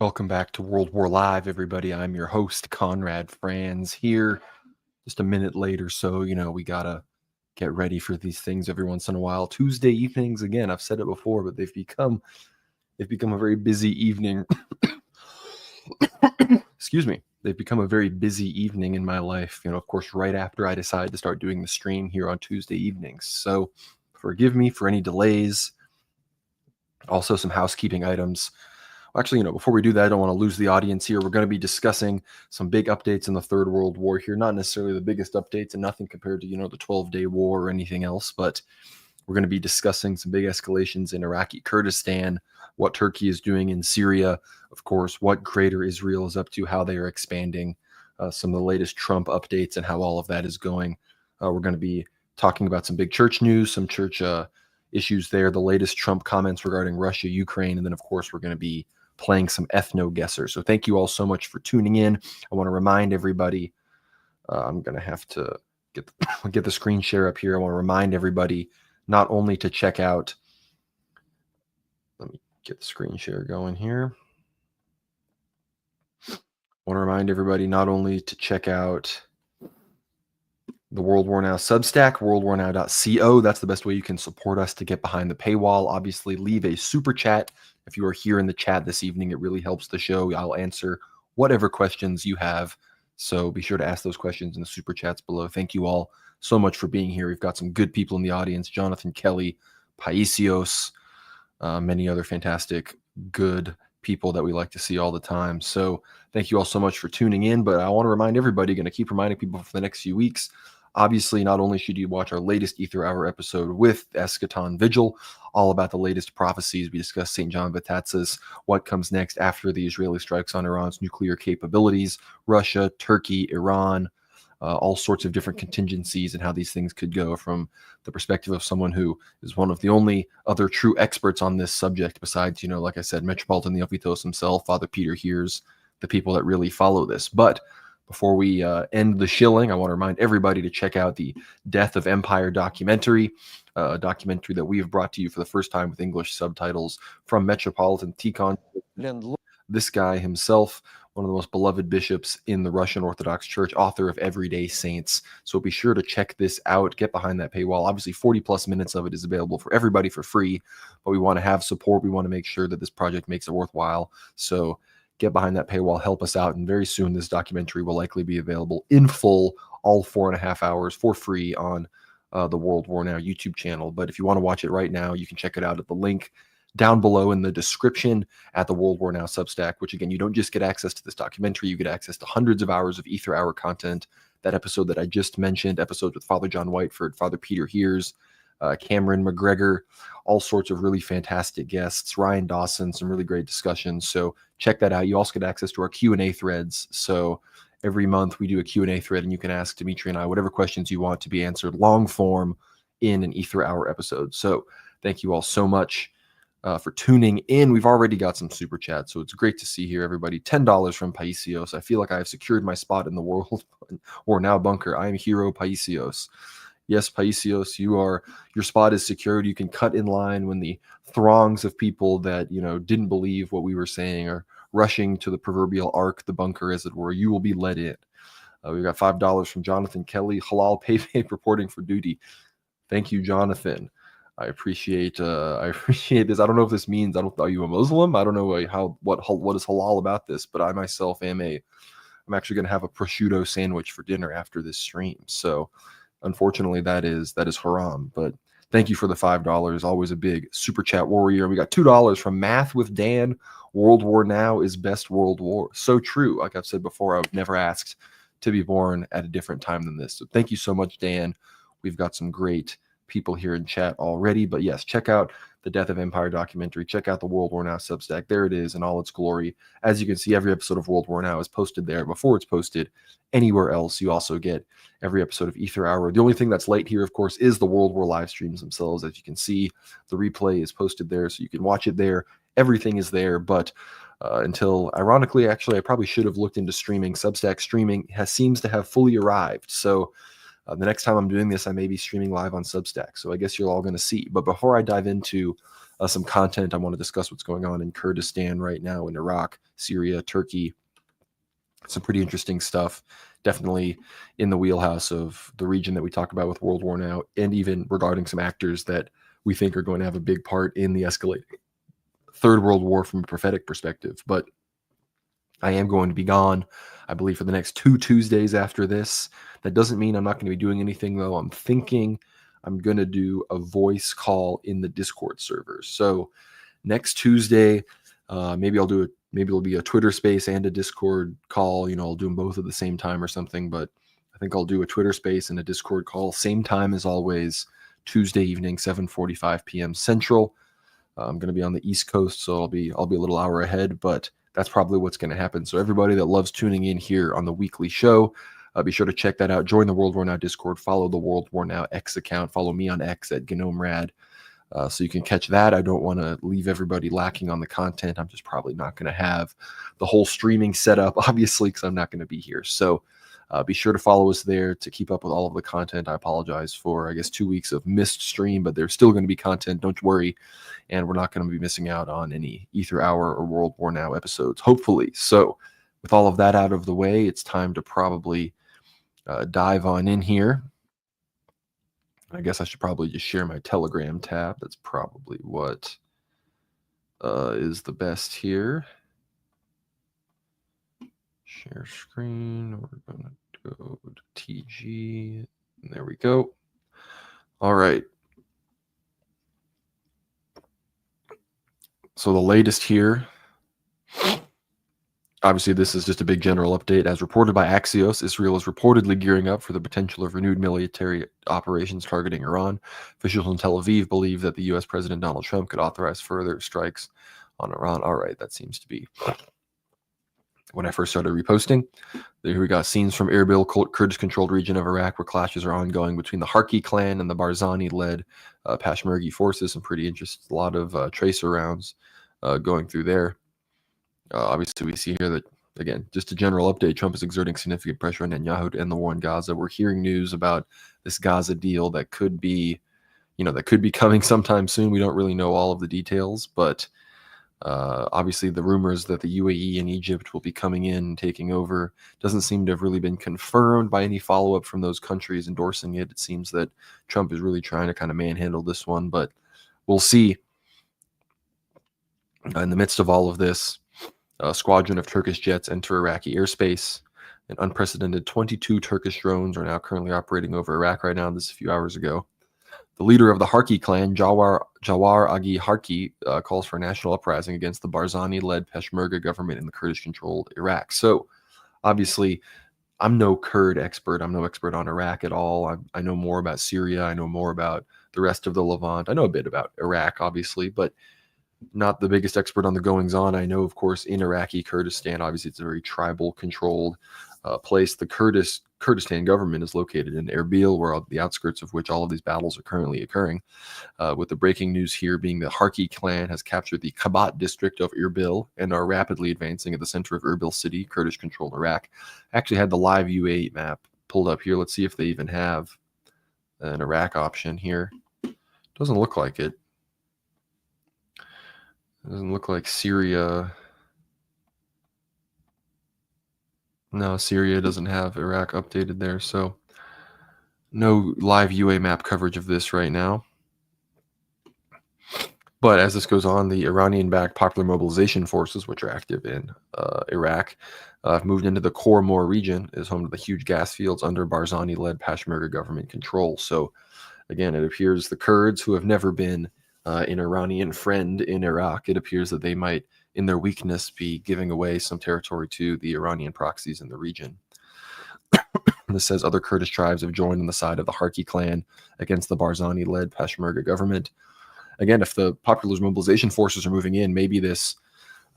Welcome back to World War Live, everybody. I'm your host, Conrad Franz, here just a minute late or so. We gotta get ready for these things every once in a while. Tuesday evenings, again, I've said it before, but they've become a very busy evening. Excuse me. They've become a very busy evening in my life. Of course, right after I decided to start doing the stream here on Tuesday evenings. So forgive me for any delays. Also, some housekeeping items. Actually, before we do that, I don't want to lose the audience here. We're going to be discussing some big updates in the Third World War here. Not necessarily the biggest updates and nothing compared to, the 12-day war or anything else, but we're going to be discussing some big escalations in Iraqi Kurdistan, what Turkey is doing in Syria, of course, what Greater Israel is up to, how they are expanding, some of the latest Trump updates and how all of that is going. We're going to be talking about some big church news, some church issues there, the latest Trump comments regarding Russia, Ukraine, and then, of course, we're going to be playing some ethno-guesser. So thank you all so much for tuning in. I want to remind everybody, I'm going to have to get the screen share up here. I want to remind everybody not only to check out, let me get the screen share going here. I want to remind everybody not only to check out the World War Now Substack, worldwarnow.co. That's the best way you can support us to get behind the paywall. Obviously, leave a super chat. If you are here in the chat this evening, it really helps the show. I'll answer whatever questions you have. So be sure to ask those questions in the super chats below. Thank you all so much for being here. We've got some good people in the audience. Jonathan Kelly, Paisios, many other fantastic, good people that we like to see all the time. So thank you all so much for tuning in. But I want to remind everybody, going to keep reminding people for the next few weeks, obviously, not only should you watch our latest Ether Hour episode with Eschaton Vigil, all about the latest prophecies. We discuss St. John Batatzas, what comes next after the Israeli strikes on Iran's nuclear capabilities, Russia, Turkey, Iran, all sorts of different contingencies and how these things could go from the perspective of someone who is one of the only other true experts on this subject besides, like I said, Metropolitan Theophitos himself, Father Peter Hears, the people that really follow this. But before we end the shilling, I want to remind everybody to check out the Death of Empire documentary, a documentary that we have brought to you for the first time with English subtitles from Metropolitan Tikhon. This guy himself, one of the most beloved bishops in the Russian Orthodox Church, author of Everyday Saints. So be sure to check this out. Get behind that paywall. Obviously, 40 plus minutes of it is available for everybody for free, but we want to have support. We want to make sure that this project makes it worthwhile. So get behind that paywall, help us out, and very soon this documentary will likely be available in full, all 4.5 hours for free on the World War Now YouTube channel. But if you want to watch it right now, you can check it out at the link down below in the description at the World War Now Substack, which again, you don't just get access to this documentary, you get access to hundreds of hours of Ether Hour content. That episode that I just mentioned, episodes with Father John Whiteford, Father Peter Hears, Cameron McGregor, all sorts of really fantastic guests, Ryan Dawson, some really great discussions. So check that out. You also get access to our Q&A threads. So every month we do a Q&A thread and you can ask Dimitri and I whatever questions you want to be answered long form in an Ether Hour episode. So thank you all so much for tuning in. We've already got some super chats, so it's great to see here, everybody. $10 from Paisios. I feel like I have secured my spot in the World War Now bunker. I am hero Paisios. Yes, Paisios, your spot is secured. You can cut in line when the throngs of people that didn't believe what we were saying are rushing to the proverbial ark, the bunker, as it were. You will be let in. We've got $5 from Jonathan Kelly. Halal Paypay reporting for duty. Thank you, Jonathan. I appreciate this. I don't know if this means, are you a Muslim? I don't know what is halal about this, but I myself I'm actually going to have a prosciutto sandwich for dinner after this stream. So unfortunately that is haram, but thank you for the $5. Always a big super chat warrior. We got $2 from Math with Dan. World War Now is best world war. So true. Like I've said before, I've never asked to be born at a different time than this. So thank you so much, Dan. We've got some great people here in chat already, but yes, check out the Death of Empire documentary. Check out the World War Now Substack. There it is in all its glory. As you can see, every episode of World War Now is posted there before it's posted anywhere else. You also get every episode of Ether Hour. The only thing that's late here, of course, is the World War live streams themselves. As you can see, the replay is posted there, so you can watch it there. Everything is there, but until, ironically, actually, I probably should have looked into streaming. Substack streaming seems to have fully arrived. So the next time I'm doing this, I may be streaming live on Substack. So I guess you're all going to see. But before I dive into some content. I want to discuss what's going on in Kurdistan right now, in Iraq, Syria, Turkey. Some pretty interesting stuff, definitely in the wheelhouse of the region that we talk about with World War Now, and even regarding some actors that we think are going to have a big part in the escalating Third World War from a prophetic perspective. But I am going to be gone, I believe, for the next 2 Tuesdays after this. That doesn't mean I'm not going to be doing anything, though. I'm thinking I'm going to do a voice call in the Discord server. So next Tuesday, maybe it'll be a Twitter space and a Discord call. I'll do them both at the same time or something, but I think I'll do a Twitter space and a Discord call, same time as always, Tuesday evening, 7:45 p.m. Central. I'm going to be on the East Coast, so I'll be a little hour ahead, but that's probably what's going to happen. So everybody that loves tuning in here on the weekly show, be sure to check that out. Join the World War Now Discord. Follow the World War Now X account. Follow me on X at GnomeRad. So you can catch that. I don't want to leave everybody lacking on the content. I'm just probably not going to have the whole streaming set up, obviously, because I'm not going to be here. So be sure to follow us there to keep up with all of the content. I apologize for, 2 weeks of missed stream, but there's still going to be content. Don't worry. And we're not going to be missing out on any Ether Hour or World War Now episodes, hopefully. So with all of that out of the way, it's time to probably dive on in here. I guess I should probably just share my Telegram tab. That's probably what is the best here. Share screen. We're going to go to TG. And there we go. All right. So the latest here. Obviously, this is just a big general update. As reported by Axios, Israel is reportedly gearing up for the potential of renewed military operations targeting Iran. Officials in Tel Aviv believe that the U.S. President Donald Trump could authorize further strikes on Iran. All right, that seems to be when I first started reposting. Here we got scenes from Erbil, Kurdish-controlled region of Iraq, where clashes are ongoing between the Harki clan and the Barzani-led Peshmerga forces. Some pretty interesting, a lot of tracer rounds going through there. Obviously, we see here that, again, just a general update, Trump is exerting significant pressure on Netanyahu to end the war in Gaza. We're hearing news about this Gaza deal that could be, coming sometime soon. We don't really know all of the details, but obviously the rumors that the UAE and Egypt will be coming in and taking over doesn't seem to have really been confirmed by any follow-up from those countries endorsing it. It seems that Trump is really trying to kind of manhandle this one, but we'll see. In the midst of all of this, a squadron of Turkish jets enter Iraqi airspace. An unprecedented 22 Turkish drones are now currently operating over Iraq right now. This is a few hours ago. The leader of the Harki clan, Jawar Agi Harki, calls for a national uprising against the Barzani-led Peshmerga government in the Kurdish-controlled Iraq. So, obviously, I'm no Kurd expert. I'm no expert on Iraq at all. I know more about Syria. I know more about the rest of the Levant. I know a bit about Iraq, obviously, but not the biggest expert on the goings-on. I know, of course, in Iraqi Kurdistan, obviously it's a very tribal-controlled place. The Kurdistan government is located in Erbil, where the outskirts of which all of these battles are currently occurring. With the breaking news here being the Harki clan has captured the Kabat district of Erbil and are rapidly advancing at the center of Erbil city, Kurdish-controlled Iraq. I actually had the live UA map pulled up here. Let's see if they even have an Iraq option here. Doesn't look like it. Doesn't look like Syria. No, Syria doesn't have Iraq updated there, so no live UA map coverage of this right now. But as this goes on, the Iranian-backed Popular Mobilization Forces, which are active in Iraq, have moved into the Khor region, is home to the huge gas fields under Barzani-led Peshmerga government control. So, again, it appears the Kurds, who have never been an Iranian friend in Iraq, it appears that they might, in their weakness, be giving away some territory to the Iranian proxies in the region. This says other Kurdish tribes have joined on the side of the Harki clan against the Barzani-led Peshmerga government. Again, if the Popular Mobilization Forces are moving in, maybe this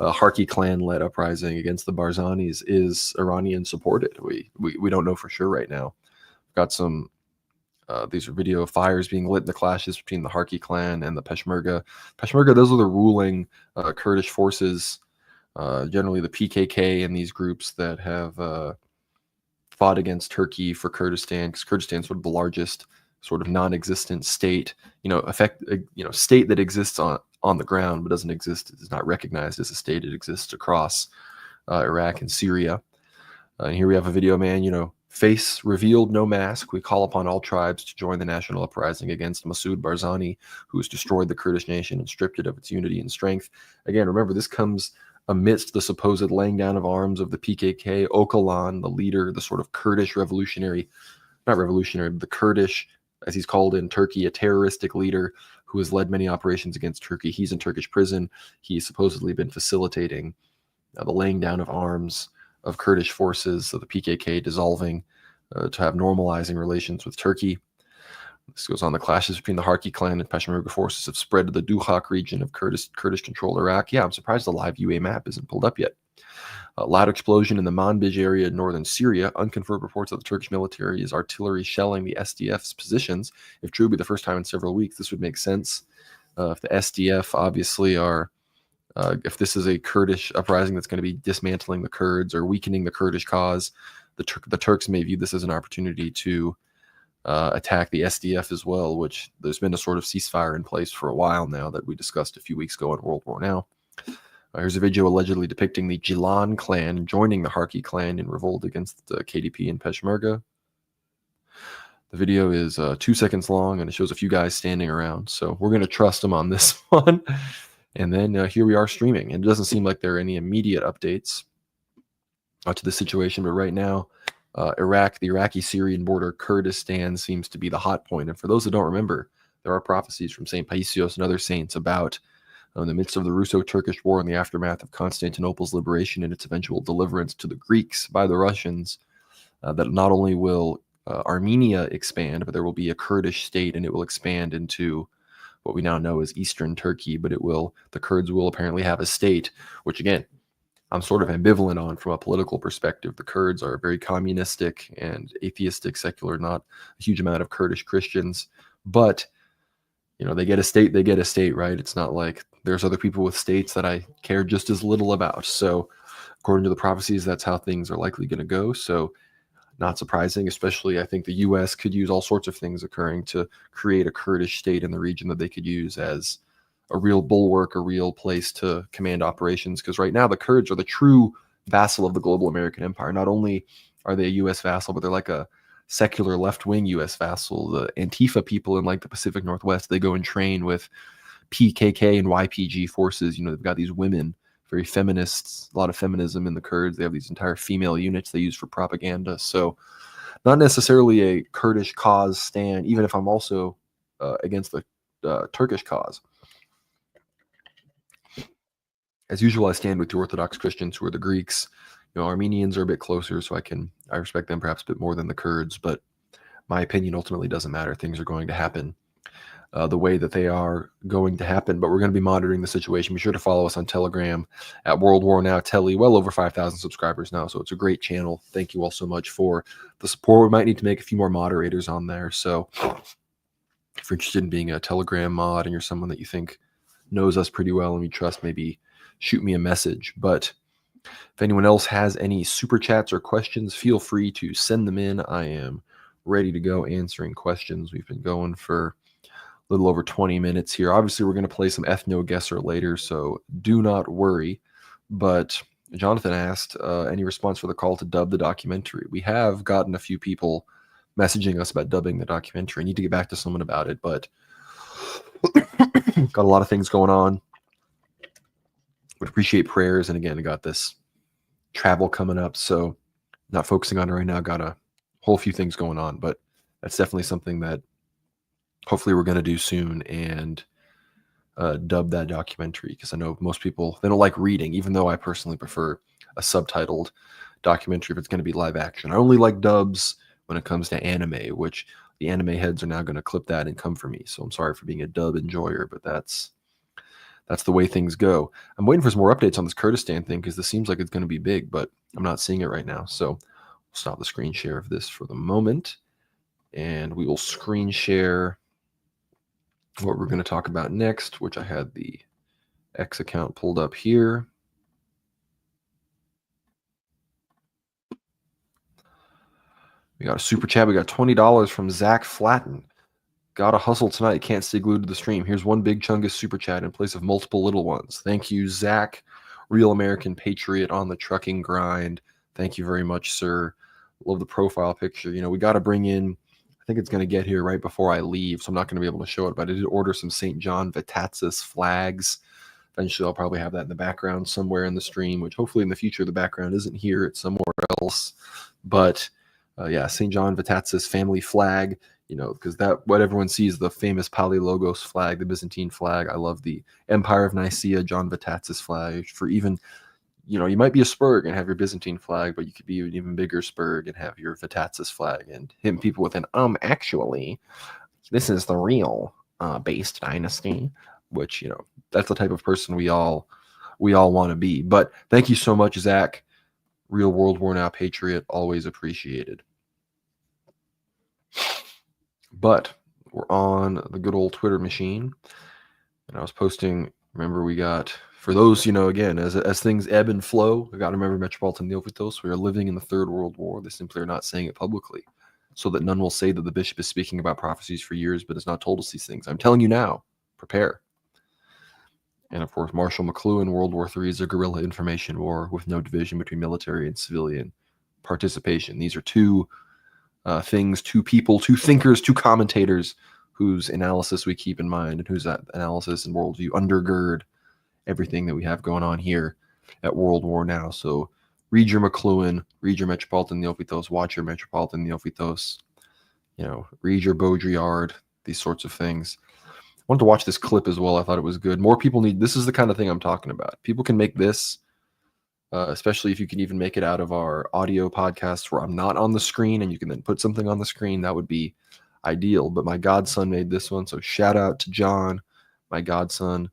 Harki clan-led uprising against the Barzanis is Iranian-supported. We don't know for sure right now. We've got some these are video of fires being lit in the clashes between the Harki clan and the Peshmerga. Peshmerga, those are the ruling Kurdish forces, generally the PKK and these groups that have fought against Turkey for Kurdistan, because Kurdistan is sort of the largest sort of non-existent state, state that exists on on the ground, but doesn't exist. It is not recognized as a state. It exists across Iraq and Syria. And here we have a video, man, face revealed, no mask. We call upon all tribes to join the national uprising against Masoud Barzani, who has destroyed the Kurdish nation and stripped it of its unity and strength. Again, remember, this comes amidst the supposed laying down of arms of the PKK, Öcalan, the leader, the sort of Kurdish revolutionary, not revolutionary, but the Kurdish, as he's called in Turkey, a terroristic leader who has led many operations against Turkey. He's in Turkish prison. He's supposedly been facilitating the laying down of arms of Kurdish forces, of the PKK dissolving to have normalizing relations with Turkey. This goes on. The clashes between the Harki clan and Peshmerga forces have spread to the Duhok region of Kurdish-controlled Iraq. Yeah, I'm surprised the live UA map isn't pulled up yet. Loud explosion in the Manbij area in northern Syria. Unconfirmed reports that the Turkish military is artillery shelling the SDF's positions. If true, it would be the first time in several weeks. This would make sense. If the SDF obviously are, if this is a Kurdish uprising that's going to be dismantling the Kurds or weakening the Kurdish cause, the Turks may view this as an opportunity to attack the SDF as well, which there's been a sort of ceasefire in place for a while now that we discussed a few weeks ago in World War Now. Here's a video allegedly depicting the Gilan clan joining the Harki clan in revolt against the KDP and Peshmerga. The video is 2 seconds long, and it shows a few guys standing around. So we're going to trust them on this one. And then here we are streaming. And it doesn't seem like there are any immediate updates to the situation. But right now, Iraq, the Iraqi-Syrian border, Kurdistan seems to be the hot point. And for those that don't remember, there are prophecies from St. Paisios and other saints about in the midst of the Russo-Turkish War and the aftermath of Constantinople's liberation and its eventual deliverance to the Greeks by the Russians, that not only will Armenia expand, but there will be a Kurdish state, and it will expand into what we now know as Eastern Turkey, but the Kurds will apparently have a state, which again, I'm sort of ambivalent on from a political perspective. The Kurds are very communistic and atheistic, secular, not a huge amount of Kurdish Christians, but they get a state, right? It's not like there's other people with states that I care just as little about. So according to the prophecies, that's how things are likely going to go. So not surprising, especially I think the U.S. could use all sorts of things occurring to create a Kurdish state in the region that they could use as a real bulwark, a real place to command operations. Because right now the Kurds are the true vassal of the global American empire. Not only are they a U.S. vassal, but they're like a secular left-wing U.S. vassal. The Antifa people in like the Pacific Northwest, they go and train with PKK and YPG forces. They've got these women, very feminists, a lot of feminism in the Kurds. They have these entire female units they use for propaganda. So not necessarily a Kurdish cause stand, even if I'm also against the Turkish cause. As usual, I stand with the Orthodox Christians, who are the Greeks. Armenians are a bit closer, so I respect them perhaps a bit more than the Kurds, but my opinion ultimately doesn't matter. Things are going to happen the way that they are going to happen, but we're going to be monitoring the situation. Be sure to follow us on Telegram at World War Now Telly, well over 5,000 subscribers now, so it's a great channel. Thank you all so much for the support. We might need to make a few more moderators on there, so if you're interested in being a Telegram mod and you're someone that you think knows us pretty well and you trust, maybe shoot me a message. But if anyone else has any super chats or questions, feel free to send them in. I am ready to go answering questions. We've been going for a little over 20 minutes here. Obviously, we're going to play some Ethno Guesser later, so do not worry. But Jonathan asked, any response for the call to dub the documentary? We have gotten a few people messaging us about dubbing the documentary. I need to get back to someone about it, but got a lot of things going on. Would appreciate prayers. And again, I got this travel coming up, so not focusing on it right now. Got a whole few things going on, but that's definitely something that hopefully we're going to do soon and dub that documentary, because I know most people, they don't like reading, even though I personally prefer a subtitled documentary if it's going to be live action. I only like dubs when it comes to anime, which the anime heads are now going to clip that and come for me. So I'm sorry for being a dub enjoyer, but that's the way things go. I'm waiting for some more updates on this Kurdistan thing, because this seems like it's going to be big, but I'm not seeing it right now. So we'll stop the screen share of this for the moment, and we will screen share what we're going to talk about next, which I had the X account pulled up here. We got a super chat. We got $20 from Zach Flatten. Gotta hustle tonight. Can't stay glued to the stream. Here's one big chungus super chat in place of multiple little ones. Thank you, Zach, real American patriot on the trucking grind. Thank you very much, sir. Love the profile picture. You know, we got to bring in, I think it's going to get here right before I leave, so I'm not going to be able to show it, but I did order some St. John Vitatsis flags. Eventually, I'll probably have that in the background somewhere in the stream, which hopefully in the future the background isn't here, it's somewhere else. But yeah, St. John Vitatsis family flag. You know, because that what everyone sees, the famous Palaiologos flag, the Byzantine flag. I love the Empire of Nicaea, John Vitatsis flag. For even, you know, you might be a Spurg and have your Byzantine flag, but you could be an even bigger Spurg and have your Vitatsis flag. And hit people with an actually, this is the real based dynasty, which, you know, that's the type of person we all want to be. But thank you so much, Zach. Real World War Now patriot, always appreciated. But we're on the good old Twitter machine, and I was posting. Remember, we got, for those, you know, again, as things ebb and flow, we got to remember, Metropolitan Neophytos, we are living in the Third World War. They simply are not saying it publicly, so that none will say that the bishop is speaking about prophecies for years, but has not told us these things. I'm telling you now, prepare. And of course, Marshall McLuhan, World War III is a guerrilla information war with no division between military and civilian participation. These are two things, two people, two thinkers, two commentators whose analysis we keep in mind and whose analysis and worldview undergird everything that we have going on here at World War Now. So read your McLuhan, read your Metropolitan Neophytos, watch your Metropolitan Neophytos, you know, read your Baudrillard, these sorts of things. I wanted to watch this clip as well. I thought it was good. More people need, this is the kind of thing I'm talking about. People can make this, especially if you can even make it out of our audio podcasts where I'm not on the screen and you can then put something on the screen. That would be ideal. But my godson made this one. So shout out to John, my godson,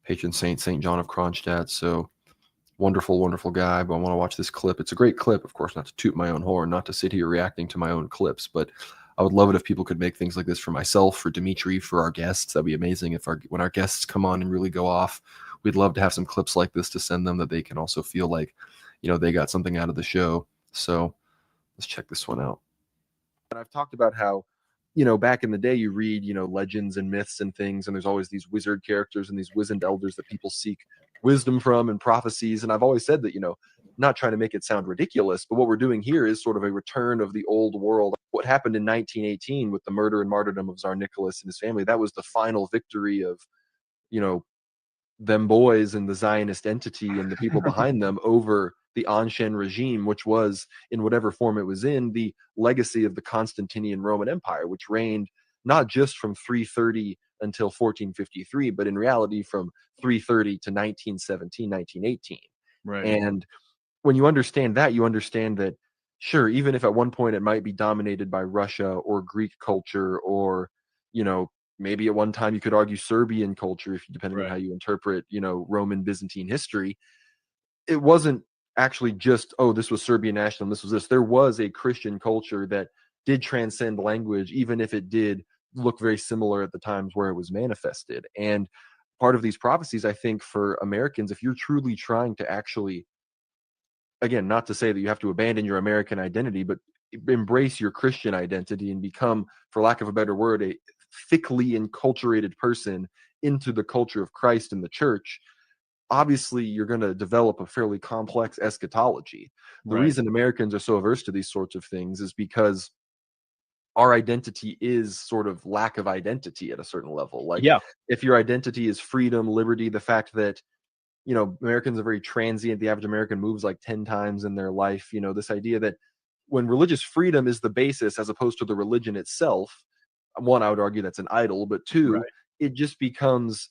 patron saint, St. John of Kronstadt. So wonderful, wonderful guy. But I want to watch this clip. It's a great clip, of course, not to toot my own horn, not to sit here reacting to my own clips, but I would love it if people could make things like this for myself, for Dimitri, for our guests. That'd be amazing if when our guests come on and really go off. We'd love to have some clips like this to send them that they can also feel like, you know, they got something out of the show. So let's check this one out. And I've talked about how, you know, back in the day, you read, you know, legends and myths and things, and there's always these wizard characters and these wizened elders that people seek wisdom from and prophecies. And I've always said that, you know, not trying to make it sound ridiculous, but what we're doing here is sort of a return of the old world. What happened in 1918 with the murder and martyrdom of Tsar Nicholas and his family, that was the final victory of, you know, them boys and the Zionist entity and the people behind them over the Anshan regime, which was, in whatever form it was in, the legacy of the Constantinian Roman Empire, which reigned not just from 330 until 1453, but in reality from 330 to 1917, 1918. Right. And when you understand that, you understand that, sure, even if at one point it might be dominated by Russia or Greek culture, or, you know, maybe at one time you could argue Serbian culture, if depending on how you interpret, you know, Roman Byzantine history, it wasn't actually just, oh, this was Serbian national, this was this. There was a Christian culture that did transcend language, even if it did look very similar at the times where it was manifested. And part of these prophecies, I think, for Americans, if you're truly trying to actually, again, not to say that you have to abandon your American identity, but embrace your Christian identity and become, for lack of a better word, a thickly enculturated person into the culture of Christ and the church, obviously you're going to develop a fairly complex eschatology. The reason Americans are so averse to these sorts of things is because our identity is sort of lack of identity at a certain level. Like, if your identity is freedom, liberty, the fact that, you know, Americans are very transient. The average American moves like 10 times in their life. You know, this idea that when religious freedom is the basis as opposed to the religion itself, one, I would argue that's an idol, but two, it just becomes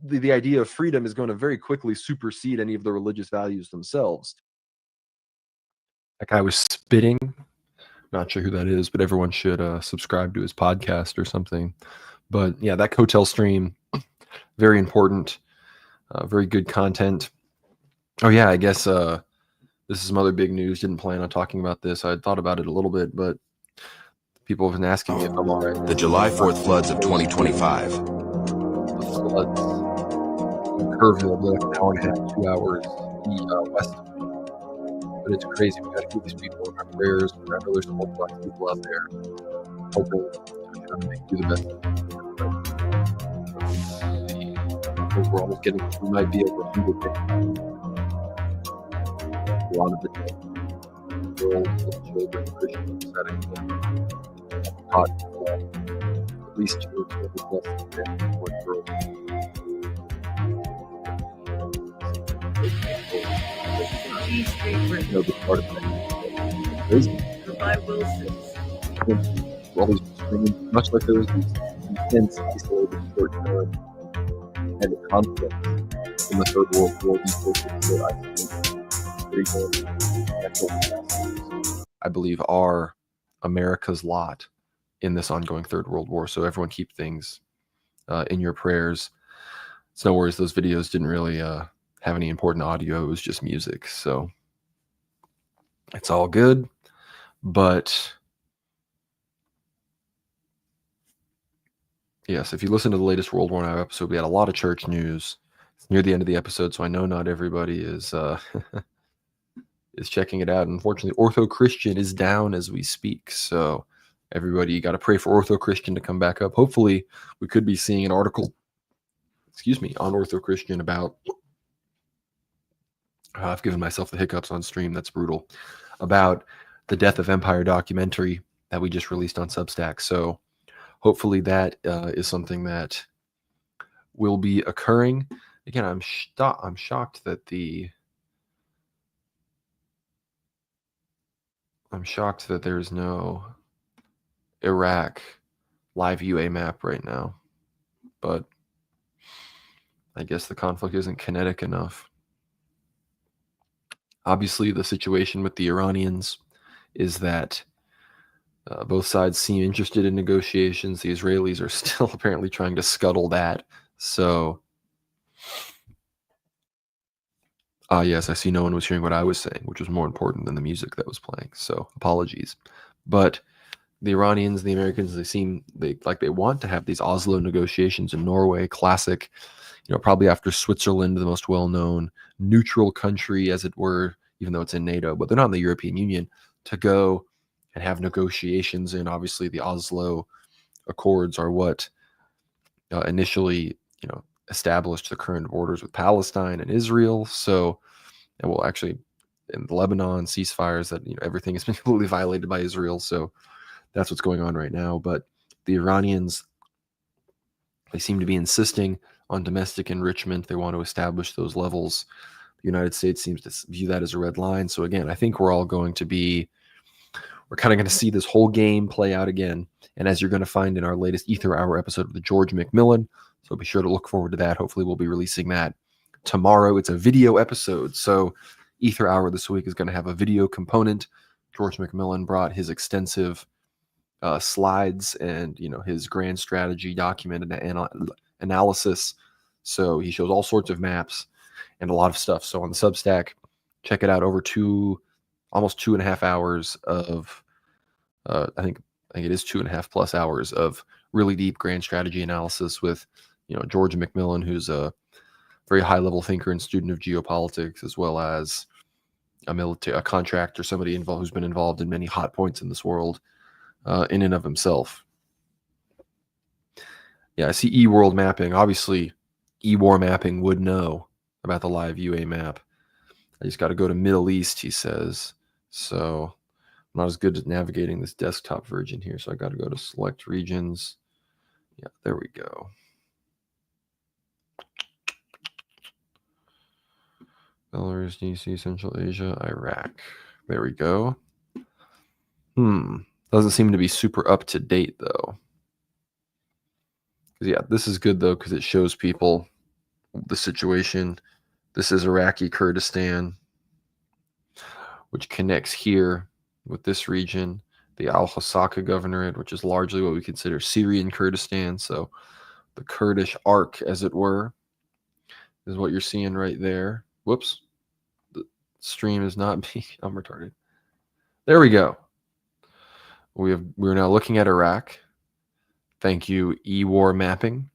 the idea of freedom is going to very quickly supersede any of the religious values themselves. That guy was spitting. Not sure who that is, but everyone should subscribe to his podcast or something. But yeah, that Cotel stream, very important. Very good content. Oh yeah, I guess this is some other big news. Didn't plan on talking about this. I had thought about it a little bit, but people have been asking me if I'm all right. The July 4th floods of 2025. The floods in Kerrville, like an hour and a half, 2 hours west of me. But it's crazy. We got to keep these people in our prayers. Remember, there's some Orthodox people out there hoping trying to make do the best. I think we're almost getting. We might be over 100 days. A lot of the world, children, Christian setting, hot, at least 2 plus world. You know, the part of that. By Wilson's. All these extremes, much like there was these intense, isolated short-term and the conflict in the Third World War, these forces I believe are America's lot in this ongoing Third World War. So everyone keep things in your prayers. It's no worries, those videos didn't really have any important audio. It was just music. So it's all good. But yes, if you listen to the latest World War Now episode, we had a lot of church news. It's near the end of the episode, so I know not everybody is is checking it out. Unfortunately, Ortho Christian is down as we speak, so everybody got to pray for Ortho Christian to come back up. Hopefully, we could be seeing an article, on Ortho Christian about. I've given myself the hiccups on stream. That's brutal. About the Death of Empire documentary that we just released on Substack. So hopefully that is something that will be occurring. Again, I'm shocked that there's no Iraq live UA map right now, but I guess the conflict isn't kinetic enough. Obviously, the situation with the Iranians is that both sides seem interested in negotiations. The Israelis are still apparently trying to scuttle that. So, yes, I see no one was hearing what I was saying, which was more important than the music that was playing. So, apologies. But the Iranians, the Americans, they seem they want to have these Oslo negotiations in Norway. Classic, probably after Switzerland, the most well-known neutral country, as it were, even though it's in NATO, but they're not in the European Union, to go and have negotiations. And obviously the Oslo Accords are what initially, established the current borders with Palestine and Israel. So, and well, actually in Lebanon, ceasefires that, everything has been completely violated by Israel. So that's what's going on right now. But the Iranians, they seem to be insisting on domestic enrichment. They want to establish those levels. The United States seems to view that as a red line. So again, I think we're kind of going to see this whole game play out again. And as you're going to find in our latest Ether Hour episode of the George McMillan, so be sure to look forward to that. Hopefully we'll be releasing that tomorrow. It's a video episode. So Ether Hour this week is going to have a video component. George McMillan brought his extensive slides and, his grand strategy document and analysis. So he shows all sorts of maps and a lot of stuff. So on the Substack, check it out. Over almost 2.5 hours of, I think it is 2.5 plus hours of really deep grand strategy analysis with, George McMillan, who's a very high level thinker and student of geopolitics, as well as a contractor, somebody who's been involved in many hot points in this world in and of himself. Yeah, I see E-World mapping. Obviously, E-War mapping would know about the live UA map. I just got to go to Middle East, he says. So I'm not as good at navigating this desktop version here. So I got to go to select regions. Yeah, there we go. Belarus, DC, Central Asia, Iraq. There we go. Doesn't seem to be super up to date though. Yeah, this is good though because it shows people the situation. This is Iraqi Kurdistan, which connects here with this region, the Al-Hasaka Governorate, which is largely what we consider Syrian Kurdistan. So the Kurdish arc, as it were, is what you're seeing right there. Whoops. The stream is not being... I'm retarded. There we go. We're now looking at Iraq. Thank you, E-War mapping.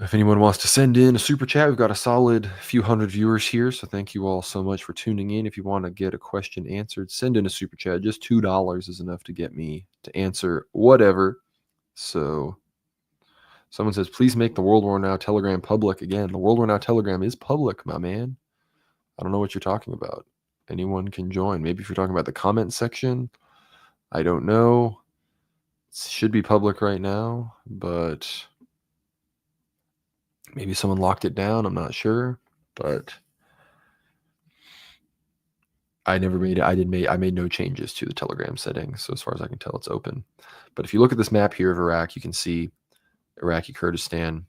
If anyone wants to send in a super chat, we've got a solid few hundred viewers here, so thank you all so much for tuning in. If you want to get a question answered, send in a super chat. Just $2 is enough to get me to answer whatever. So someone says, please make the World War Now Telegram public again. The World War Now Telegram is public, my man. I don't know what you're talking about. Anyone can join. Maybe if you're talking about the comment section, I don't know. It should be public right now, but maybe someone locked it down. I'm not sure, but I made no changes to the Telegram settings. So as far as I can tell, it's open. But if you look at this map here of Iraq, you can see Iraqi Kurdistan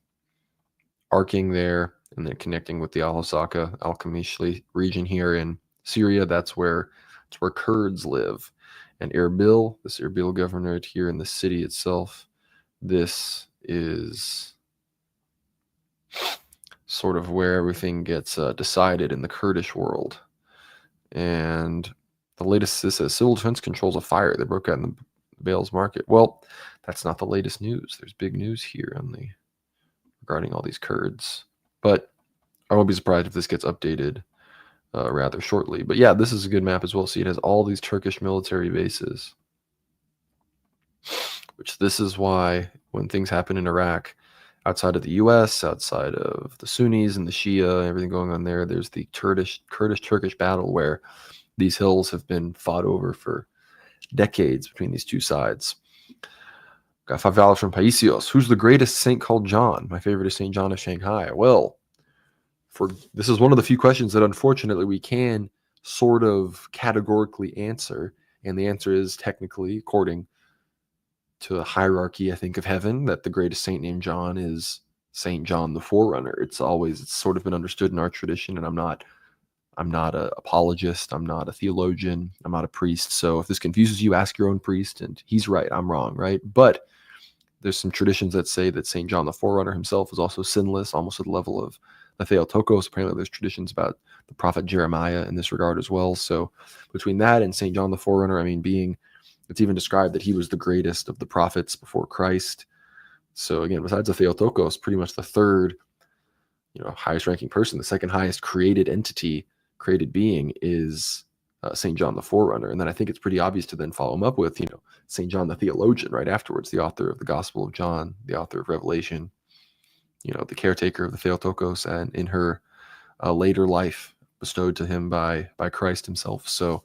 arcing there and then connecting with the Al-Hasaka, Al-Kamishli region here in Syria. That's where Kurds live. And Erbil, this Erbil governorate here in the city itself, this is sort of where everything gets decided in the Kurdish world. And the latest, this says civil defense controls a fire that broke out in the Bales market. Well, that's not the latest news. There's big news here regarding all these Kurds. But I won't be surprised if this gets updated rather shortly. But yeah, this is a good map as well. See, it has all these Turkish military bases, which this is why when things happen in Iraq, outside of the U.S., outside of the Sunnis and the Shia, everything going on there, there's the Kurdish-Turkish battle where these hills have been fought over for decades between these two sides. Got $5 from Paisios. Who's the greatest saint called John? My favorite is St. John of Shanghai. Well, this is one of the few questions that unfortunately we can sort of categorically answer. And the answer is technically, according to a hierarchy, I think, of heaven, that the greatest saint named John is St. John the Forerunner. It's sort of been understood in our tradition, and I'm not an apologist, I'm not a theologian, I'm not a priest. So if this confuses you, ask your own priest, and he's right, I'm wrong, right? But there's some traditions that say that St. John the Forerunner himself was also sinless, almost at the level of the Theotokos. Apparently there's traditions about the prophet Jeremiah in this regard as well. So between that and St. John the Forerunner, it's even described that he was the greatest of the prophets before Christ. So again, besides the Theotokos, pretty much the third, highest ranking person, the second highest created entity, created being is St. John the Forerunner. And then I think it's pretty obvious to then follow him up with, St. John the Theologian right afterwards, the author of the Gospel of John, the author of Revelation, the caretaker of the Theotokos, and in her later life bestowed to him by Christ himself. So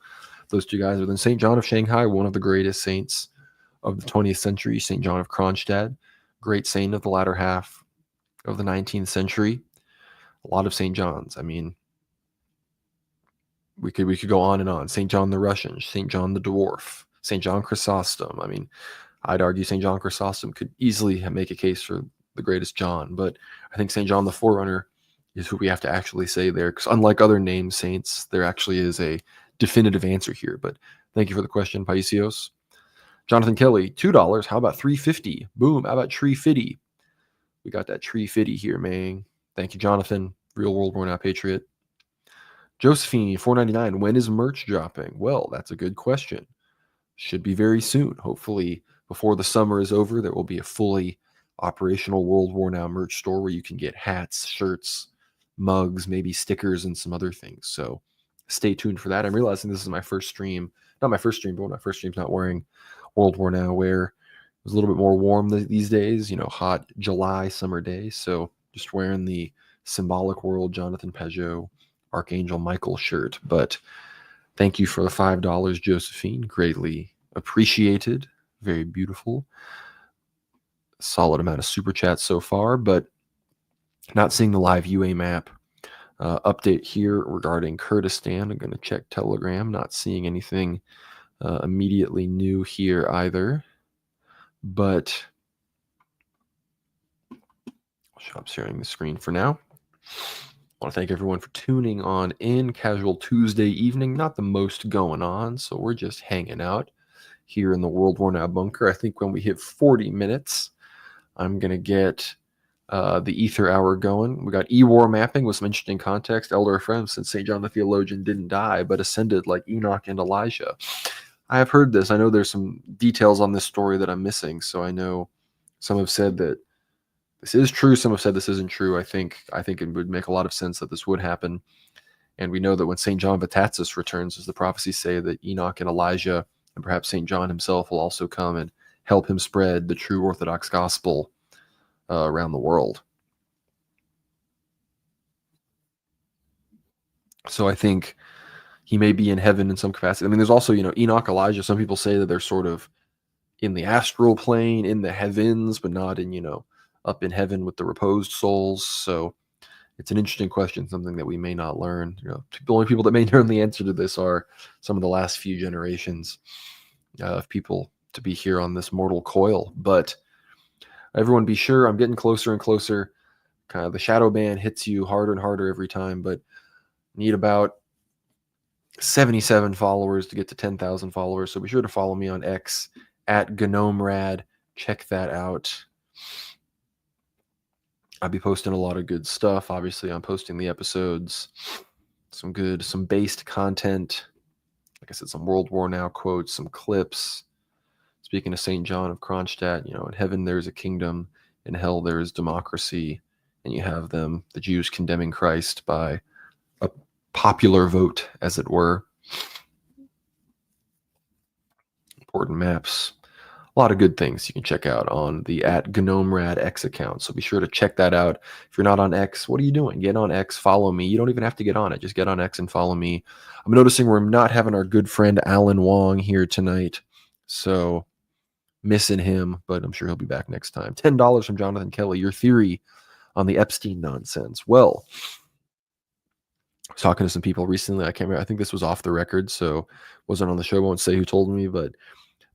those two guys are then St. John of Shanghai, one of the greatest saints of the 20th century, St. John of Kronstadt, great saint of the latter half of the 19th century. A lot of St. Johns. We could go on and on. St. John the Russian, St. John the Dwarf, St. John Chrysostom. I'd argue St. John Chrysostom could easily make a case for the greatest John, but I think St. John the Forerunner is who we have to actually say there, because unlike other named saints, there actually is a definitive answer here. But thank you for the question, Paisios. Jonathan Kelly, $2. How about $3.50? Boom. How about Tree Fitty? We got that Tree Fitty here, man. Thank you, Jonathan. Real World War Now Patriot. Josephine, $4.99. When is merch dropping? Well, that's a good question. Should be very soon. Hopefully, before the summer is over, there will be a fully operational World War Now merch store where you can get hats, shirts, mugs, maybe stickers, and some other things. So stay tuned for that. I'm realizing this is my first stream. Not my first stream, but my first stream's not wearing World War Now wear. It was a little bit more warm these days, hot July summer days. So just wearing the Symbolic World Jonathan Peugeot Archangel Michael shirt. But thank you for the $5, Josephine. Greatly appreciated. Very beautiful. Solid amount of super chats so far, but not seeing the live UA map update here regarding Kurdistan. I'm going to check Telegram. Not seeing anything immediately new here either. But I'm sharing the screen for now. I want to thank everyone for tuning on in. Casual Tuesday evening. Not the most going on, so we're just hanging out here in the World War Now bunker. I think when we hit 40 minutes, I'm going to get the Ether Hour going. We got E-War mapping with some interesting context. Elder Friends, since St. John the Theologian didn't die, but ascended like Enoch and Elijah. I have heard this. I know there's some details on this story that I'm missing. So I know some have said that this is true. Some have said this isn't true. I think it would make a lot of sense that this would happen. And we know that when St. John Baptist returns, as the prophecies say, that Enoch and Elijah and perhaps St. John himself will also come and help him spread the true Orthodox gospel around the world. So I think he may be in heaven in some capacity. I mean, there's also, Enoch, Elijah. Some people say that they're sort of in the astral plane, in the heavens, but not in, up in heaven with the reposed souls. So it's an interesting question, something that we may not learn. The only people that may learn the answer to this are some of the last few generations of people to be here on this mortal coil. But everyone be sure, I'm getting closer and closer. Kind of the shadow ban hits you harder and harder every time, but need about 77 followers to get to 10,000 followers. So be sure to follow me on X at GnomeRad. Check that out. I'll be posting a lot of good stuff. Obviously, I'm posting the episodes, some based content. Like I said, some World War Now quotes, some clips. Speaking of St. John of Kronstadt, in heaven there's a kingdom, in hell there is democracy, and you have the Jews condemning Christ by a popular vote, as it were. Important maps. A lot of good things you can check out on the at GnomeRad X account. So be sure to check that out. If you're not on X, what are you doing? Get on X, follow me. You don't even have to get on it. Just get on X and follow me. I'm noticing we're not having our good friend Alan Wong here tonight. So missing him, but I'm sure he'll be back next time. $10 from Jonathan Kelly. Your theory on the Epstein nonsense. Well, I was talking to some people recently. I can't remember. I think this was off the record, so wasn't on the show. I won't say who told me, but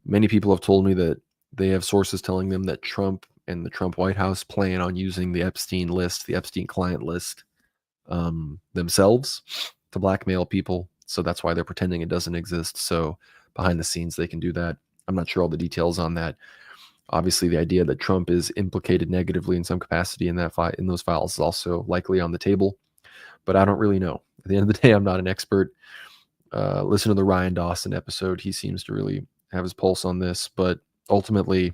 many people have told me that they have sources telling them that Trump and the Trump White House plan on using the Epstein list, the Epstein client list, themselves to blackmail people. So that's why they're pretending it doesn't exist. So behind the scenes, they can do that. I'm not sure all the details on that. Obviously, the idea that Trump is implicated negatively in some capacity in in those files is also likely on the table. But I don't really know. At the end of the day, I'm not an expert. Listen to the Ryan Dawson episode. He seems to really have his pulse on this. But ultimately,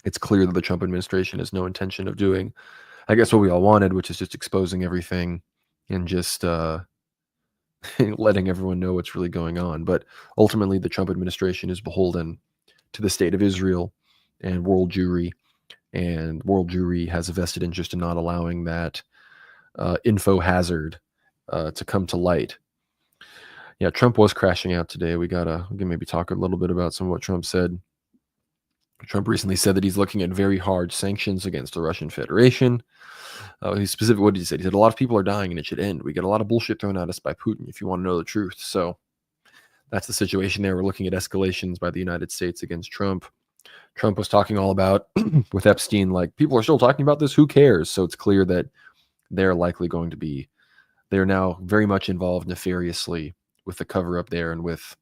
it's clear that the Trump administration has no intention of doing, I guess, what we all wanted, which is just exposing everything and just letting everyone know what's really going on. But ultimately, the Trump administration is beholden to the state of Israel and world Jewry. And world Jewry has a vested interest in not allowing that info hazard to come to light. Yeah, Trump was crashing out today. We can maybe talk a little bit about some of what Trump said. Trump recently said that he's looking at very hard sanctions against the Russian Federation. He's specific. What did he say? He said a lot of people are dying and it should end. We get a lot of bullshit thrown at us by Putin, if you want to know the truth. So that's the situation there. We're looking at escalations by the United States against Trump. Trump was talking all about with Epstein, like, people are still talking about this. Who cares? So it's clear that they're likely going to be, they're now very much involved nefariously with the cover up there and with,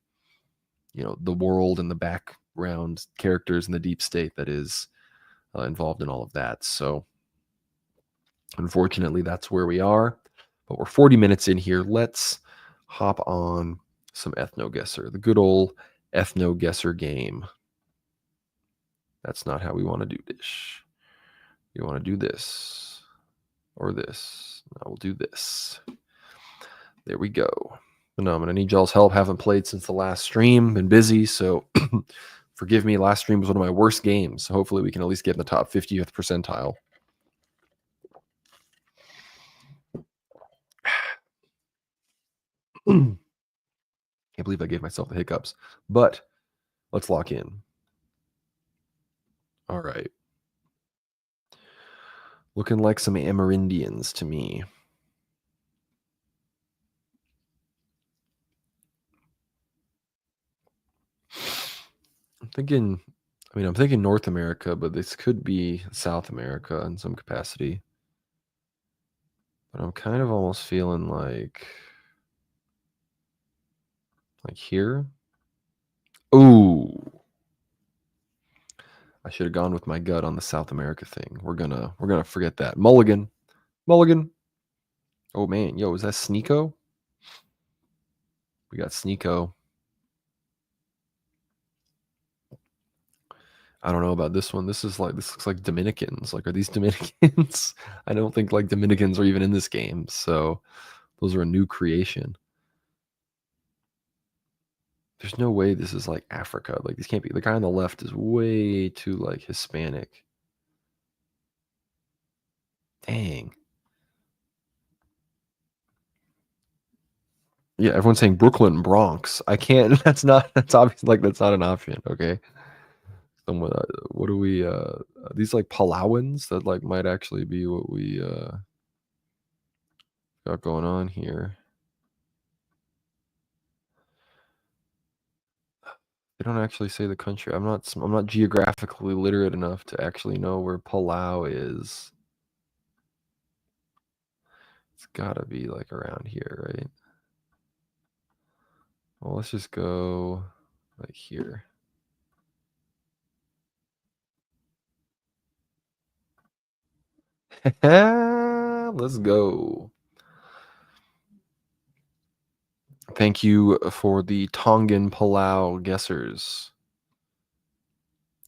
the world and the background characters in the deep state that is involved in all of that. So unfortunately, that's where we are. But we're 40 minutes in here. Let's hop on some Ethno-Guesser, the good old Ethno-Guesser game. That's not how we want to do this. You want to do this or this. I will do this. There we go. But no, I'm going to need y'all's help. Haven't played since the last stream. Been busy, so forgive me. Last stream was one of my worst games. So hopefully we can at least get in the top 50th percentile. Can't believe I gave myself the hiccups. But let's lock in. All right. Looking like some Amerindians to me. I'm thinking North America, but this could be South America in some capacity. But I'm kind of almost feeling like here. Ooh. I should have gone with my gut on the South America thing. We're gonna forget that. Mulligan. Oh man, yo, is that Sneeko? We got Sneeko. I don't know about this one. This looks like Dominicans. Like, are these Dominicans? I don't think like Dominicans are even in this game. So those are a new creation. There's no way this is like Africa. Like, this can't be. The guy on the left is way too like Hispanic. Dang. Yeah, everyone's saying Brooklyn, Bronx. I can't. That's obviously like that's not an option. Okay. Someone, what do we? These like Palauans that like might actually be what we got going on here. They don't actually say the country. I'm not geographically literate enough to actually know where Palau is. It's gotta be like around here, right? Well, let's just go like here. Let's go. Thank you for the Tongan Palau guessers.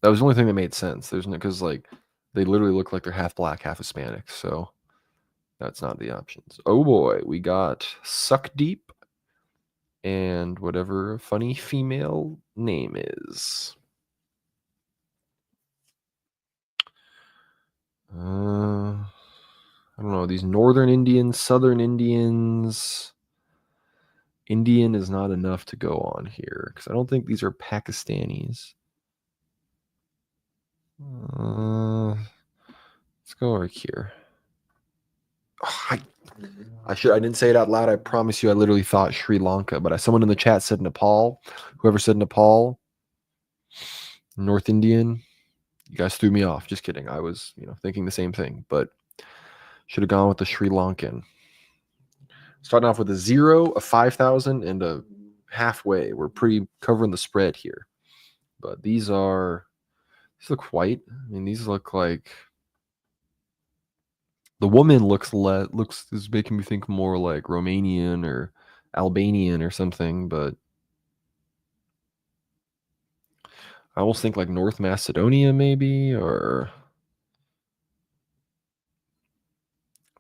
That was the only thing that made sense. There's no, because like they literally look like they're half black, half Hispanic. So that's not the options. Oh boy, we got Suck Deep and whatever funny female name is. I don't know. These Northern Indians, Southern Indians. Indian is not enough to go on here because I don't think these are Pakistanis. Let's go right here. Oh, I didn't say it out loud. I promise you, I literally thought Sri Lanka, but someone in the chat said Nepal. Whoever said Nepal, North Indian, you guys threw me off. Just kidding. I was, thinking the same thing, but should have gone with the Sri Lankan. Starting off with a 0, a 5,000, and a halfway. We're pretty covering the spread here. But these look white. I mean, these look like the woman is making me think more like Romanian or Albanian or something, but I almost think like North Macedonia maybe, or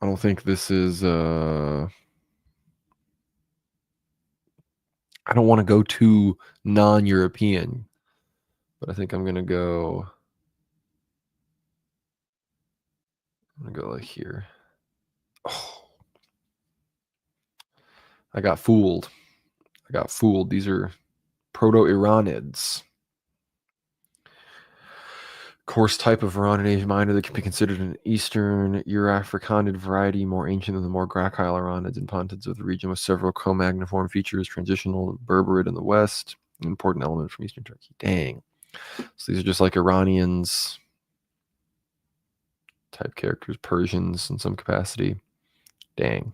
I don't think this is I don't want to go too non-European, but I think I'm gonna go like here. Oh, I got fooled. These are Proto-Iranids. Coarse type of Iranian Asian minor that can be considered an Eastern Euro-Africanid variety, more ancient than the more Gracile Iranids and Pontids of the region, with several Cro-Magniform features, transitional Berberid in the west, an important element from Eastern Turkey. Dang. So these are just like Iranians type characters, Persians in some capacity. Dang.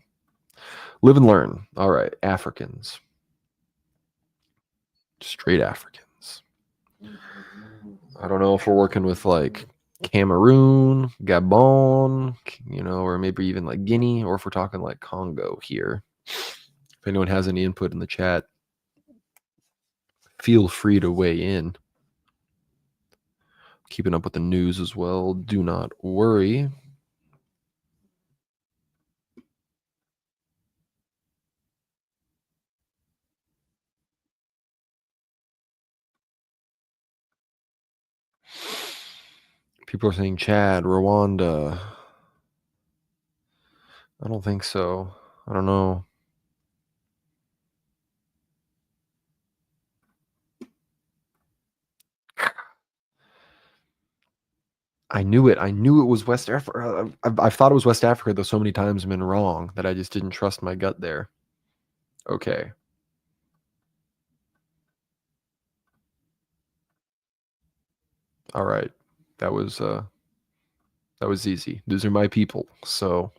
Live and learn. All right, Africans. Straight Africans. I don't know if we're working with like Cameroon, Gabon, or maybe even like Guinea, or if we're talking like Congo here. If anyone has any input in the chat, feel free to weigh in. Keeping up with the news as well. Do not worry. People are saying Chad, Rwanda. I don't think so. I don't know. I knew it. I knew it was West Africa. I've thought it was West Africa, though so many times I've been wrong that I just didn't trust my gut there. Okay. All right. That was easy. These are my people. So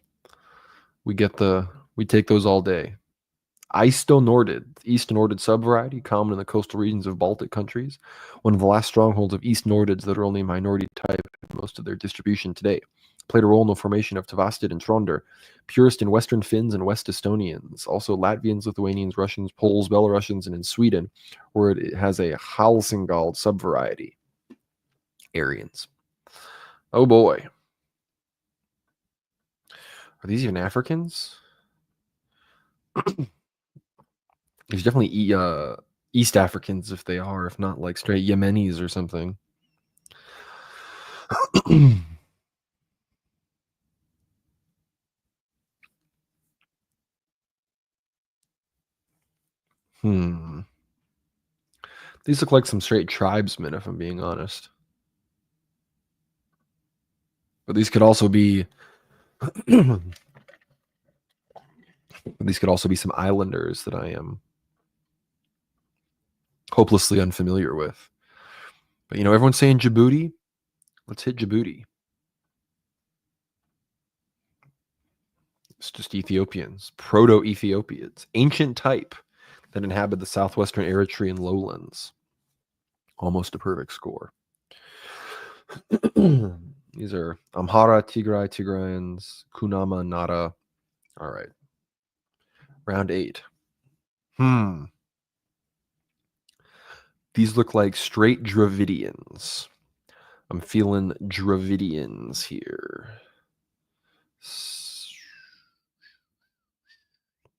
we take those all day. Isto-Nordid, East Nordid subvariety, common in the coastal regions of Baltic countries. One of the last strongholds of East Nordids that are only a minority type in most of their distribution today. Played a role in the formation of Tavastid and Trondr, purest in Western Finns and West Estonians, also Latvians, Lithuanians, Russians, Poles, Belarusians, and in Sweden, where it has a Hälsingland subvariety. Aryans. Oh boy. Are these even Africans? There's definitely East Africans if they are, if not like straight Yemenis or something. These look like some straight tribesmen, if I'm being honest. But these could also be some islanders that I am hopelessly unfamiliar with. But everyone's saying Djibouti. Let's hit Djibouti. It's just Ethiopians, Proto-Ethiopians, ancient type that inhabit the southwestern Eritrean lowlands. Almost a perfect score. These are Amhara, Tigray, Tigrayans, Kunama, Nara. All right. Round 8. These look like straight Dravidians. I'm feeling Dravidians here.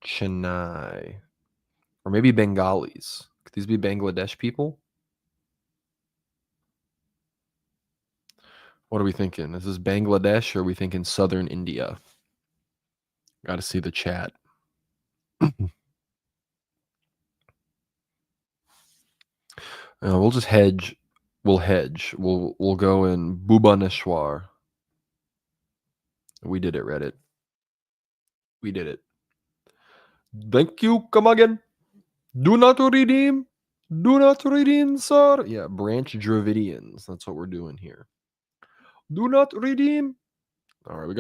Chennai. Or maybe Bengalis. Could these be Bangladesh people? What are we thinking? Is this Bangladesh or are we thinking southern India? Got to see the chat. We'll just hedge. We'll hedge. We'll go in Bhubaneswar. We did it, Reddit. We did it. Thank you. Come again. Do not redeem. Do not redeem, sir. Yeah, branch Dravidians. That's what we're doing here. Do not redeem. All right, we're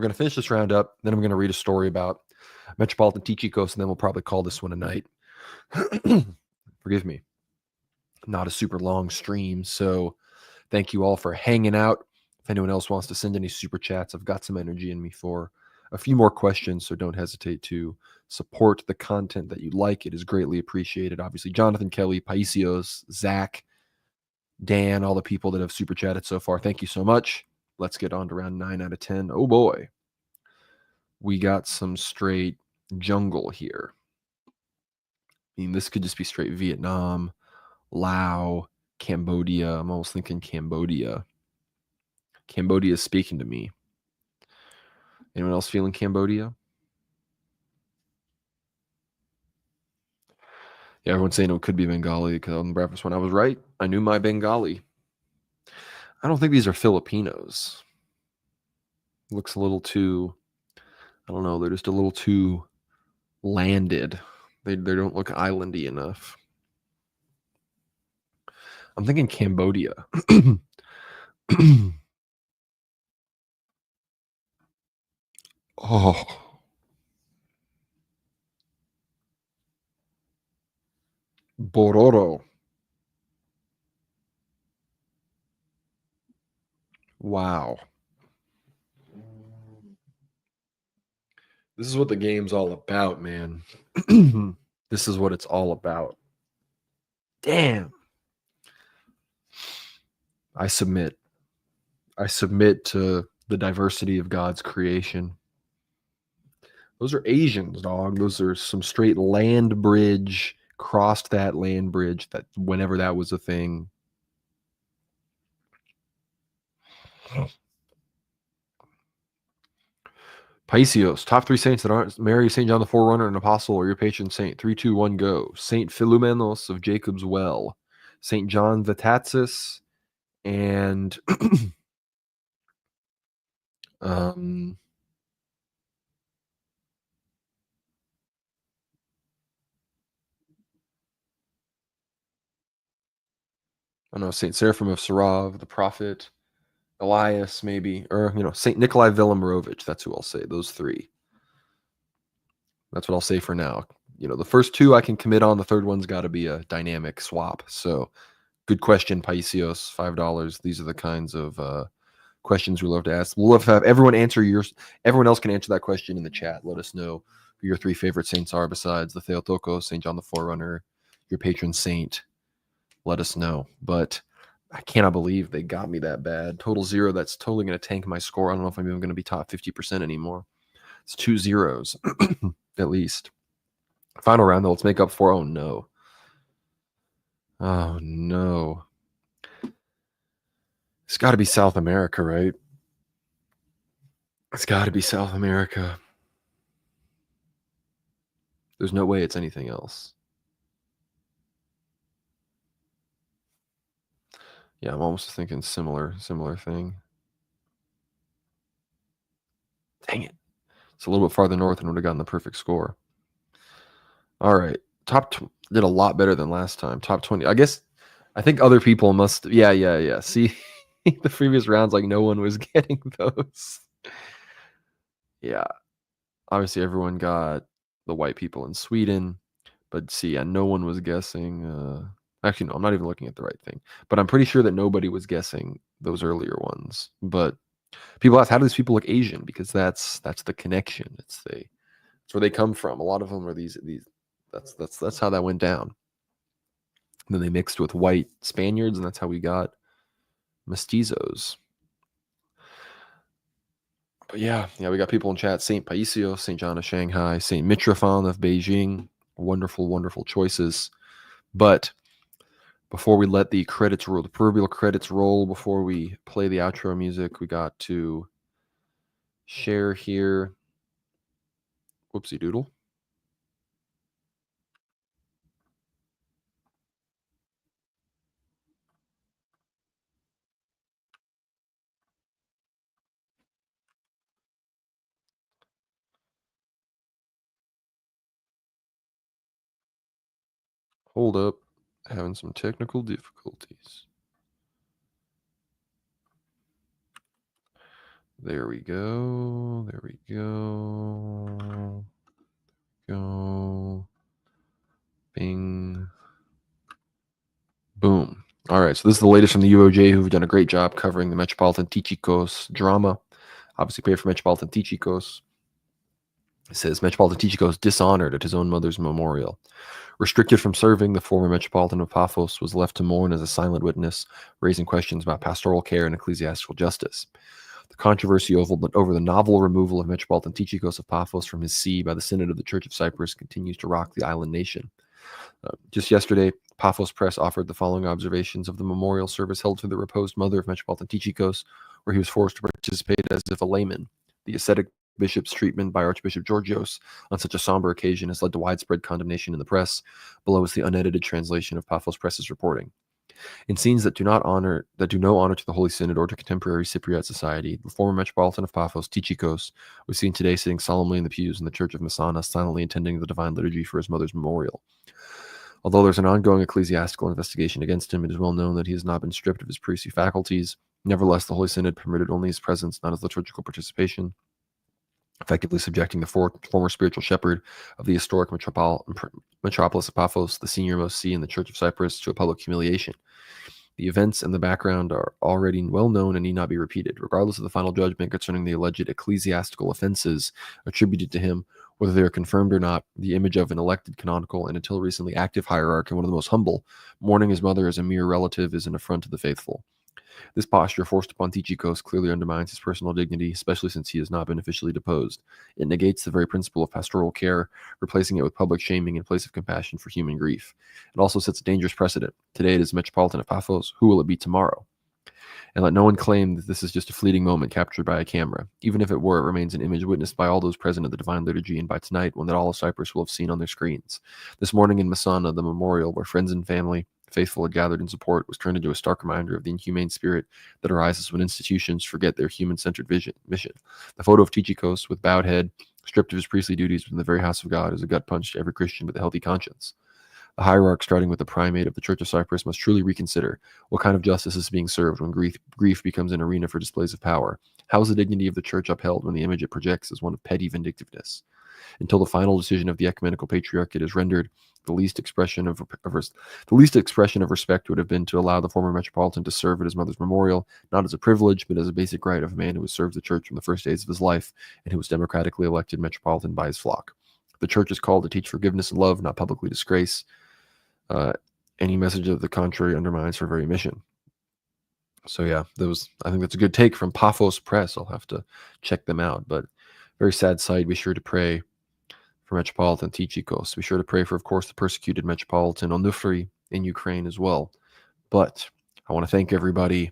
gonna finish this round up. Then I'm gonna read a story about Metropolitan Tichikos, and then we'll probably call this one a night. Forgive me. Not a super long stream, so thank you all for hanging out. If anyone else wants to send any super chats, I've got some energy in me for a few more questions, so don't hesitate to support the content that you like. It is greatly appreciated. Obviously, Jonathan Kelly, Paisios, Zach, Dan, all the people that have super chatted so far, thank you so much. Let's get on to round 9 out of 10. Oh boy. We got some straight jungle here. I mean, this could just be straight Vietnam, Laos, Cambodia. I'm almost thinking Cambodia. Cambodia is speaking to me. Anyone else feeling Cambodia? Yeah, everyone's saying it could be Bengali because on the breakfast when I was right, I knew my Bengali. I don't think these are Filipinos. Looks a little too, I don't know, they're just a little too landed. They don't look islandy enough. I'm thinking Cambodia. Oh. Bororo. Wow. This is what the game's all about, man. This is what it's all about. Damn. I submit. I submit to the diversity of God's creation. Those are Asians, dog. Those are some straight land bridge, crossed that land bridge that whenever that was a thing. Paisios, top 3 saints that aren't Mary, St. John the Forerunner, an apostle, or your patron saint. 3, 2, 1, go. Saint Philomenos of Jacob's Well, St. John Vitatsis, and I don't know, St. Seraphim of Sarov, the prophet, Elias, maybe, or St. Nikolai Velimirovich. That's who I'll say. Those 3. That's what I'll say for now. The first 2 I can commit on. The third one's got to be a dynamic swap. So, good question, Paisios. $5. These are the kinds of questions we love to ask. We'll love to have everyone answer yours. Everyone else can answer that question in the chat. Let us know who your 3 favorite saints are besides the Theotokos, St. John the Forerunner, your patron saint. Let us know. But I cannot believe they got me that bad. Total 0. That's totally going to tank my score. I don't know if I'm even going to be top 50% anymore. It's 2 zeros at least. Final round, though. Let's make up for. Oh, no. Oh, no. It's got to be South America, right? It's got to be South America. There's no way it's anything else. Yeah, I'm almost thinking similar thing. Dang it. It's a little bit farther north and would have gotten the perfect score. All right. Did a lot better than last time. Top 20. I think other people must. Yeah. See, the previous rounds, like no one was getting those. Yeah. Obviously, everyone got the white people in Sweden. But see, yeah, no one was guessing. Actually, no, I'm not even looking at the right thing. But I'm pretty sure that nobody was guessing those earlier ones. But people ask, how do these people look Asian? Because that's the connection. It's where they come from. A lot of them are these. That's how that went down. And then they mixed with white Spaniards, and that's how we got mestizos. But yeah, we got people in chat. St. Paisio, St. John of Shanghai, St. Mitrofan of Beijing. Wonderful, wonderful choices. But before we let the credits roll, the proverbial credits roll, before we play the outro music, we got to share here. Whoopsie doodle. Hold up. Having some technical difficulties. There we go. Go. Bing. Boom. All right, so this is the latest from the UOJ, who've done a great job covering the Metropolitan Tychicos drama. Obviously, pray for Metropolitan Tychicos. It says Metropolitan Tychicos dishonored at his own mother's memorial. Restricted from serving, the former Metropolitan of Paphos was left to mourn as a silent witness, raising questions about pastoral care and ecclesiastical justice. The controversy over the novel removal of Metropolitan Tychicos of Paphos from his see by the Synod of the Church of Cyprus continues to rock the island nation. Just yesterday, Paphos Press offered the following observations of the memorial service held for the reposed mother of Metropolitan Tychicos, where he was forced to participate as if a layman. The ascetic bishop's treatment by Archbishop Georgios on such a somber occasion has led to widespread condemnation in the press. Below is the unedited translation of Paphos Press's reporting. In scenes that do no honor to the Holy Synod or to contemporary Cypriot society, the former Metropolitan of Paphos, Tychicos, was seen today sitting solemnly in the pews in the Church of Messana, silently attending the Divine Liturgy for his mother's memorial. Although there's an ongoing ecclesiastical investigation against him, it is well known that he has not been stripped of his priestly faculties. Nevertheless, the Holy Synod permitted only his presence, not his liturgical participation, effectively subjecting the former spiritual shepherd of the historic metropolis of Paphos, the seniormost see in the Church of Cyprus, to a public humiliation. The events and the background are already well known and need not be repeated. Regardless of the final judgment concerning the alleged ecclesiastical offenses attributed to him, whether they are confirmed or not, the image of an elected canonical and until recently active hierarch and one of the most humble, mourning his mother as a mere relative, is an affront to the faithful. This posture forced upon Tychicos clearly undermines his personal dignity, especially since he has not been officially deposed. It negates the very principle of pastoral care, replacing it with public shaming in place of compassion for human grief. It also sets a dangerous precedent. Today it is Metropolitan of Paphos. Who will it be tomorrow? And let no one claim that this is just a fleeting moment captured by a camera. Even if it were, it remains an image witnessed by all those present at the Divine Liturgy and by tonight, one that all of Cyprus will have seen on their screens. This morning in Messana, the memorial, where friends and family, faithful had gathered in support, was turned into a stark reminder of the inhumane spirit that arises when institutions forget their human-centered mission. The photo of Tychicos, with bowed head, stripped of his priestly duties within the very house of God, is a gut punch to every Christian with a healthy conscience. The hierarch, starting with the primate of the Church of Cyprus, must truly reconsider what kind of justice is being served when grief becomes an arena for displays of power. How is the dignity of the Church upheld when the image it projects is one of petty vindictiveness? Until the final decision of the ecumenical patriarchate is rendered, the least expression of respect would have been to allow the former metropolitan to serve at his mother's memorial, not as a privilege, but as a basic right of a man who has served the Church from the first days of his life and who was democratically elected metropolitan by his flock. The Church is called to teach forgiveness and love, not publicly disgrace. Any message of the contrary undermines her very mission. So yeah, I think that's a good take from Paphos Press. I'll have to check them out. But very sad sight. Be sure to pray for Metropolitan Tychikos. Be sure to pray for, of course, the persecuted Metropolitan Onufri in Ukraine as well. But I want to thank everybody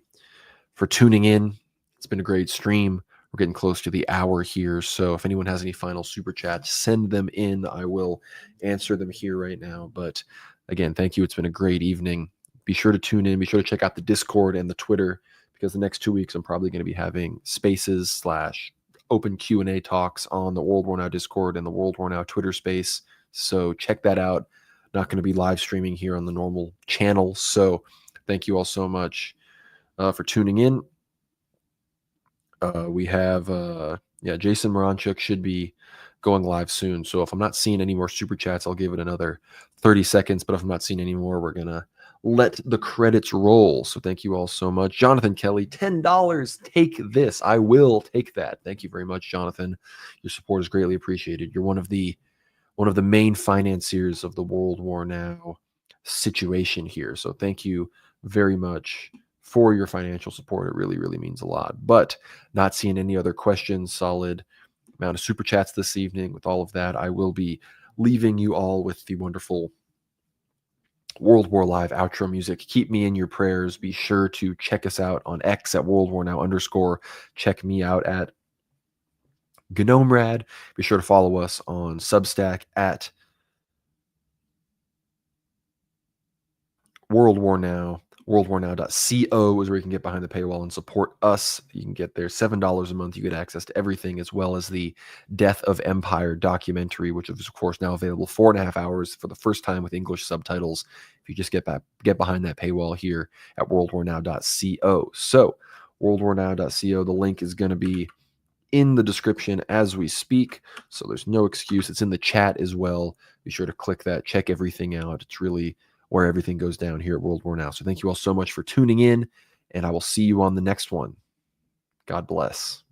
for tuning in. It's been a great stream. We're getting close to the hour here. So if anyone has any final super chats, send them in. I will answer them here right now. But again, thank you. It's been a great evening. Be sure to tune in. Be sure to check out the Discord and the Twitter, because the next 2 weeks I'm probably going to be having spaces / open Q&A talks on the World War Now Discord and the World War Now Twitter space. So check that out. Not going to be live streaming here on the normal channel. So thank you all so much for tuning in. We have, Jason Moranchuk should be going live soon. So if I'm not seeing any more super chats, I'll give it another 30 seconds. But if I'm not seeing any more, we're going to let the credits roll. So thank you all so much. Jonathan Kelly, $10. Take this. I will take that. Thank you very much, Jonathan. Your support is greatly appreciated. You're one of the main financiers of the World War Now situation here. So thank you very much for your financial support. It really, really means a lot. But not seeing any other questions, solid amount of super chats this evening. With all of that, I will be leaving you all with the wonderful World War Live outro music. Keep me in your prayers. Be sure to check us out on X at World War Now _. Check me out at Gnomrad. Be sure to follow us on Substack at World War Now. WorldWarNow.co is where you can get behind the paywall and support us. You can get there $7 a month. You get access to everything, as well as the Death of Empire documentary, which is, of course, now available 4.5 hours for the first time with English subtitles. If you just get behind that paywall here at WorldWarNow.co. So, WorldWarNow.co, the link is going to be in the description as we speak. So there's no excuse. It's in the chat as well. Be sure to click that, check everything out. It's really where everything goes down here at World War Now. So thank you all so much for tuning in, and I will see you on the next one. God bless.